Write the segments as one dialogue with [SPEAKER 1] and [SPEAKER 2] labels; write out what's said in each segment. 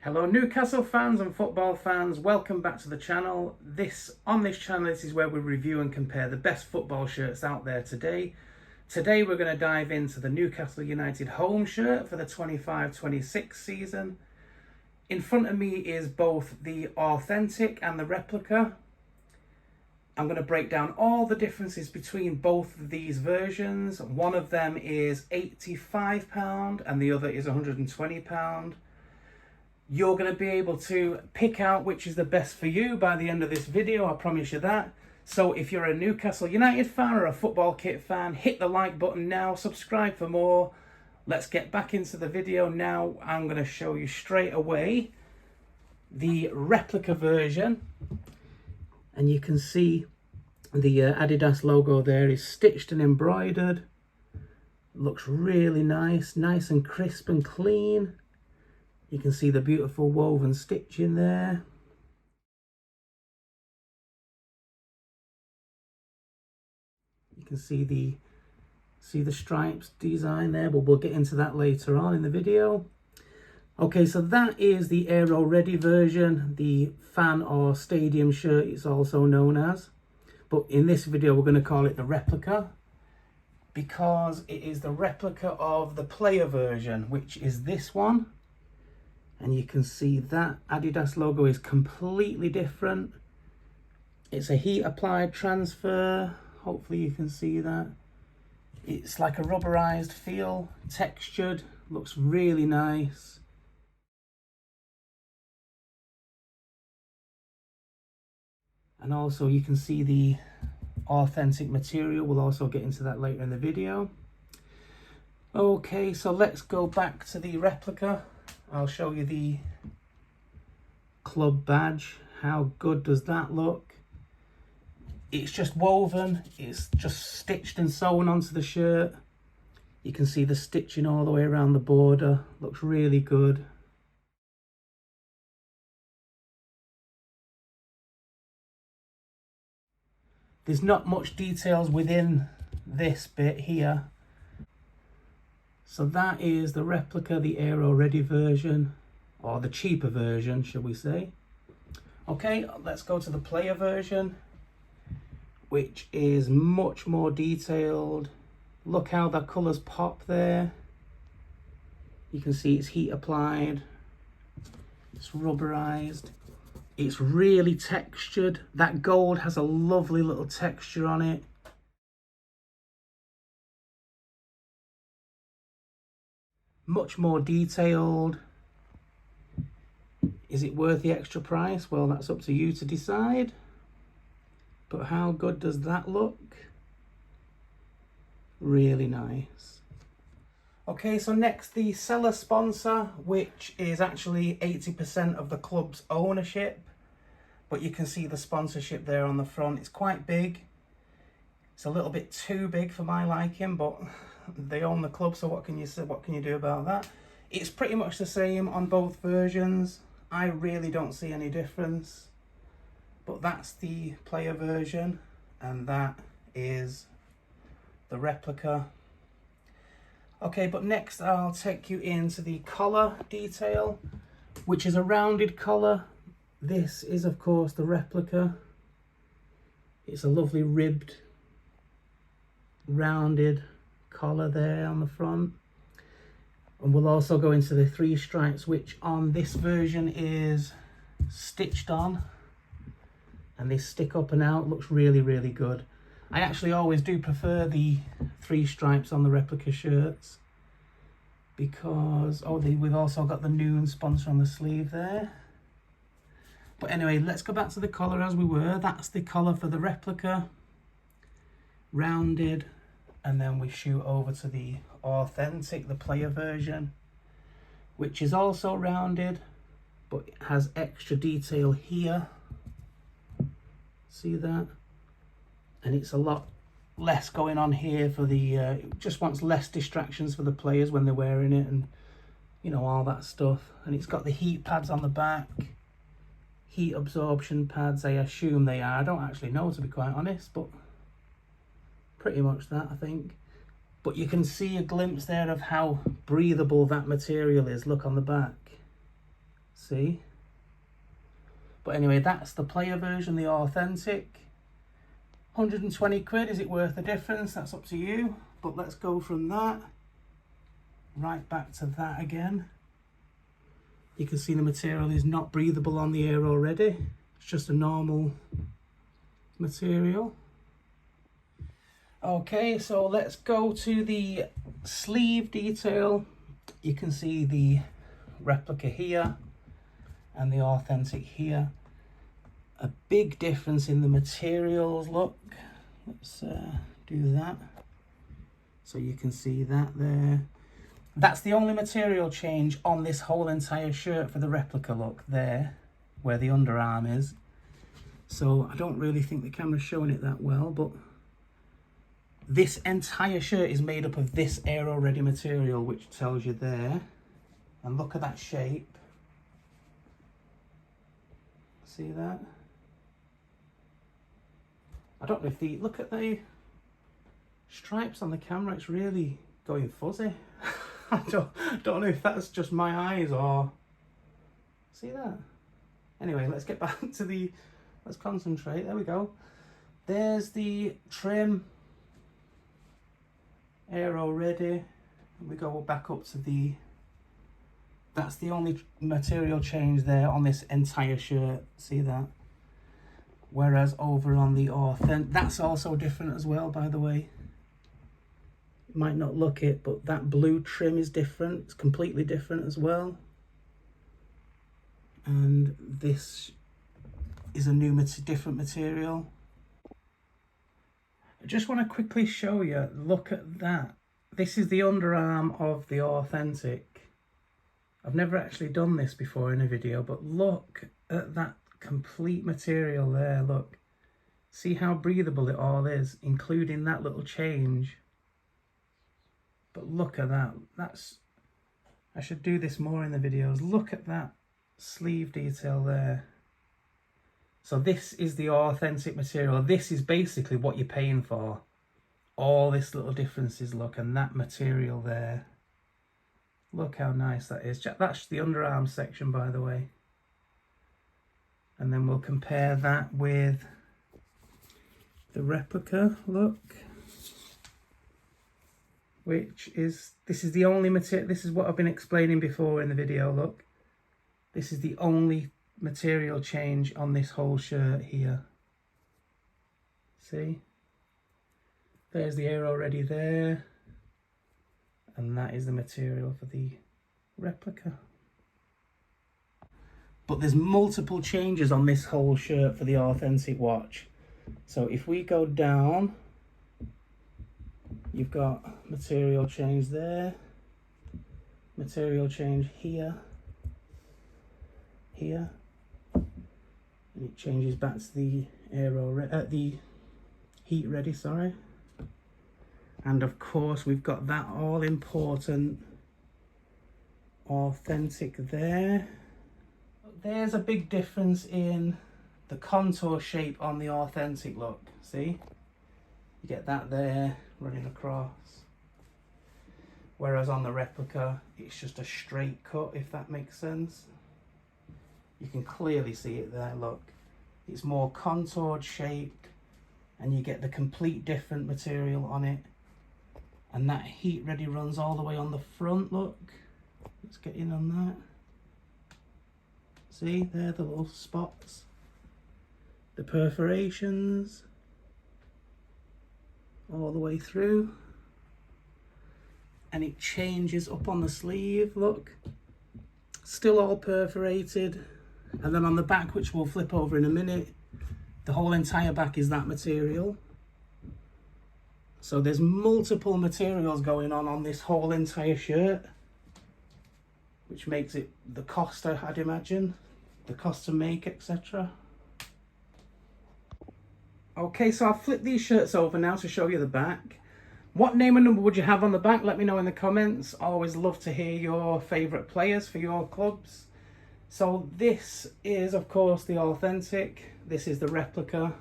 [SPEAKER 1] Hello Newcastle fans and football fans, welcome back to the channel. On this channel, this is where we review and compare the best football shirts out there today. Today we're going to dive into the Newcastle United home shirt for the 25-26 season. In front of me is both the authentic and the replica. I'm going to break down all the differences between both of these versions. One of them is £85 and the other is £120. You're going to be able to pick out which is the best for you by the end of this video, I promise you that. So if you're a Newcastle United fan or a football kit fan, hit the like button now, subscribe for more. Let's get back into the video now. I'm going to show you straight away the replica version. And you can see the Adidas logo there is stitched and embroidered. Looks really nice and crisp and clean. You can see the beautiful woven stitch in there. You can see the stripes design there, but we'll get into that later on in the video. Okay, so that is the Aeroready version, the fan or stadium shirt it's also known as. But in this video we're going to call it the replica, because it is the replica of the player version, which is this one. And you can see that Adidas logo is completely different. It's a heat applied transfer. Hopefully you can see that. It's like a rubberized feel, textured, looks really nice. And also you can see the authentic material. We'll also get into that later in the video. Okay, so let's go back to the replica. I'll show you the club badge. How good does that look? It's just woven, it's just stitched and sewn onto the shirt. You can see the stitching all the way around the border. Looks really good. There's not much details within this bit here. So that is the replica, the Aeroready version, or the cheaper version, should we say. Okay, let's go to the player version, which is much more detailed. Look how the colours pop there. You can see it's heat applied, it's rubberized, it's really textured. That gold has a lovely little texture on it. Much more detailed. Is it worth the extra price? Well, that's up to you to decide. But how good does that look? Really nice. Okay, so next the seller sponsor, which is actually 80% of the club's ownership. But you can see the sponsorship there on the front. It's quite big. It's a little bit too big for my liking, but they own the club, so what can you say? What can you do about that? It's pretty much the same on both versions. I really don't see any difference. But that's the player version, and that is the replica. Okay, but next I'll take you into the collar detail, which is a rounded collar. This is of course the replica. It's a lovely ribbed, rounded collar there on the front. And we'll also go into the three stripes, which on this version is stitched on, and they stick up and out. Looks really good. I actually always do prefer the three stripes on the replica shirts, because we've also got the Noon sponsor on the sleeve there. But anyway, let's go back to the collar as we were. That's the collar for the replica, rounded. And then we shoot over to the authentic, the player version, which is also rounded, but it has extra detail here. See that? And it's a lot less going on here for the, it just wants less distractions for the players when they're wearing it, and you know, all that stuff. And it's got the heat pads on the back, heat absorption pads, I assume they are. I don't actually know, to be quite honest, but pretty much that, I think. But you can see a glimpse there of how breathable that material is. Look on the back. See? But anyway, that's the player version, the authentic. 120 quid, is it worth the difference? That's up to you. But let's go from that right back to that again. You can see the material is not breathable on the Aeroready. It's just a normal material. Okay, so let's go to the sleeve detail. You can see the replica here and the authentic here. A big difference in the materials, look. Let's do that. So you can see that there. That's the only material change on this whole entire shirt for the replica look there, where the underarm is. So I don't really think the camera's showing it that well, but this entire shirt is made up of this Aeroready material, which tells you there. And look at that shape. See that? I don't know if the, look at the stripes on the camera, it's really going fuzzy. I don't know if that's just my eyes or, see that? Anyway, let's get back to the, let's concentrate, there we go. There's the trim, Aeroready, and we go back up to the, that's the only material change there on this entire shirt, see that? Whereas over on the authentic, that's also different as well, by the way. You might not look it, but that blue trim is different. It's completely different as well. And this is a new different material. I just want to quickly show you, look at that. This is the underarm of the authentic. I've never actually done this before in a video, but look at that complete material there, look. See how breathable it all is, including that little change. But look at that, that's, I should do this more in the videos. Look at that sleeve detail there. So this is the authentic material. This is basically what you're paying for. All this little differences, look, and that material there. Look how nice that is. That's the underarm section, by the way. And then we'll compare that with the replica, look. Which is, this is the only material, this is what I've been explaining before in the video, look. This is the only material change on this whole shirt here. See? There's the Aeroready there. And that is the material for the replica. But there's multiple changes on this whole shirt for the authentic watch. So if we go down, you've got material change there, material change here, here, and it changes back to the the Heat.Rdy, sorry. And of course we've got that all important authentic there. There's a big difference in the contour shape on the authentic look, see? You get that there running across. Whereas on the replica, it's just a straight cut, if that makes sense. You can clearly see it there, look. It's more contoured shaped and you get the complete different material on it. And that Heat.Rdy runs all the way on the front, look. Let's get in on that. See, there the little spots. The perforations. All the way through. And it changes up on the sleeve, look. Still all perforated. And then on the back, which we'll flip over in a minute, the whole entire back is that material. So there's multiple materials going on this whole entire shirt, which makes it the cost, I'd imagine, the cost to make, etc. Okay, so I've flipped these shirts over now to show you the back. What name and number would you have on the back? Let me know in the comments. I always love to hear your favourite players for your clubs. So this is, of course, the authentic. This is the replica.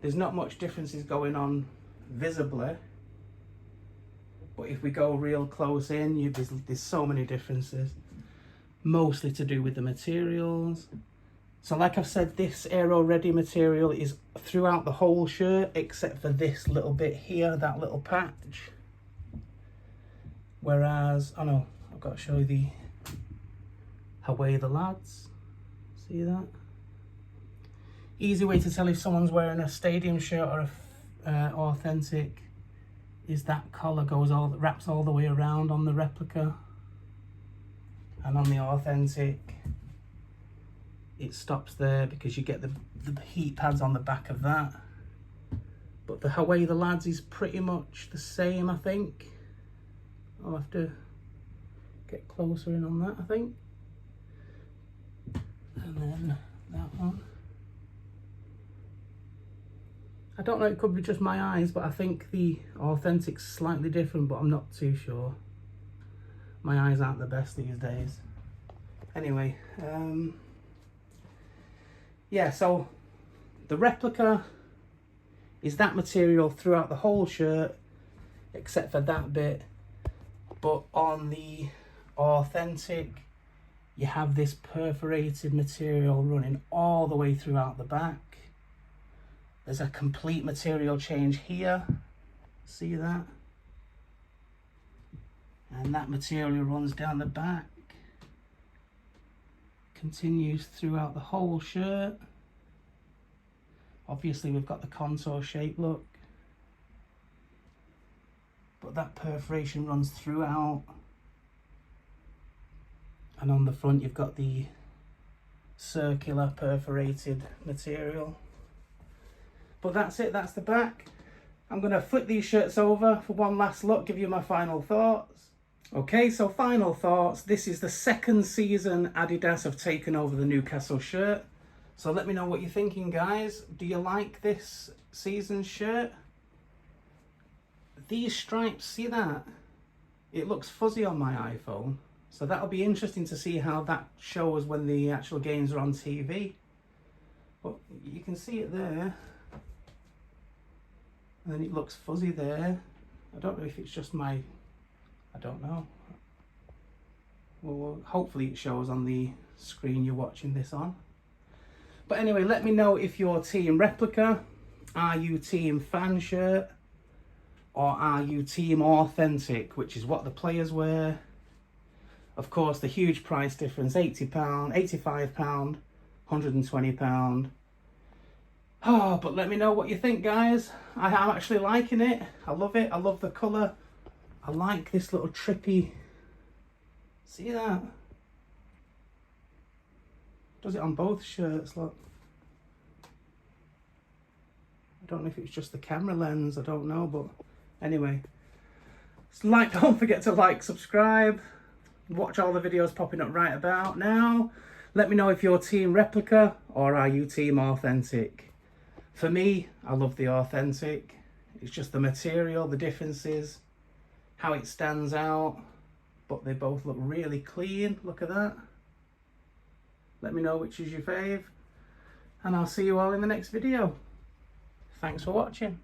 [SPEAKER 1] There's not much differences going on visibly, but if we go real close in, there's so many differences. mostly to do with the materials. So like I've said, this Aeroready material is throughout the whole shirt except for this little bit here, that little patch. Whereas, oh no, I've got to show you the Howay the lads. See that? Easy way to tell if someone's wearing a stadium shirt or a authentic is that collar wraps all the way around on the replica, and on the authentic it stops there because you get the heat pads on the back of that. But the Howay the lads is pretty much the same, I think. I'll have to get closer in on that, I think. And then that one. I don't know, it could be just my eyes, but I think the authentic's slightly different, but I'm not too sure. My eyes aren't the best these days. Anyway, yeah, so the replica is that material throughout the whole shirt, except for that bit. But on the authentic, you have this perforated material running all the way throughout the back. There's a complete material change here. See that? And that material runs down the back. Continues throughout the whole shirt. Obviously we've got the contour shape look, but that perforation runs throughout. And on the front you've got the circular perforated material. But that's it, that's the back. I'm going to flip these shirts over for one last look, give you my final thoughts. Okay, so final thoughts. This is the second season Adidas have taken over the Newcastle shirt. So let me know what you're thinking, guys. Do you like this season's shirt? These stripes, see that? It looks fuzzy on my iPhone. So that'll be interesting to see how that shows when the actual games are on TV. But you can see it there. And then it looks fuzzy there. I don't know if it's just my... I don't know. Well, hopefully it shows on the screen you're watching this on. But anyway, let me know if you're team replica. Are you team fan shirt? Or are you team authentic, which is what the players wear? Of course, the huge price difference, £80, £85, £120. Oh, but let me know what you think, guys. I am actually liking it. I love it. I love the colour. I like this little trippy. See that? Does it on both shirts, look. I don't know if it's just the camera lens, I don't know, but anyway. Don't forget to like, subscribe, watch all the videos popping up right about now. Let me know if you're team replica or are you team authentic. For me, I love the authentic. It's just the material, the differences, how it stands out, but they both look really clean. Look at that. Let me know which is your fave, and I'll see you all in the next video. Thanks for watching.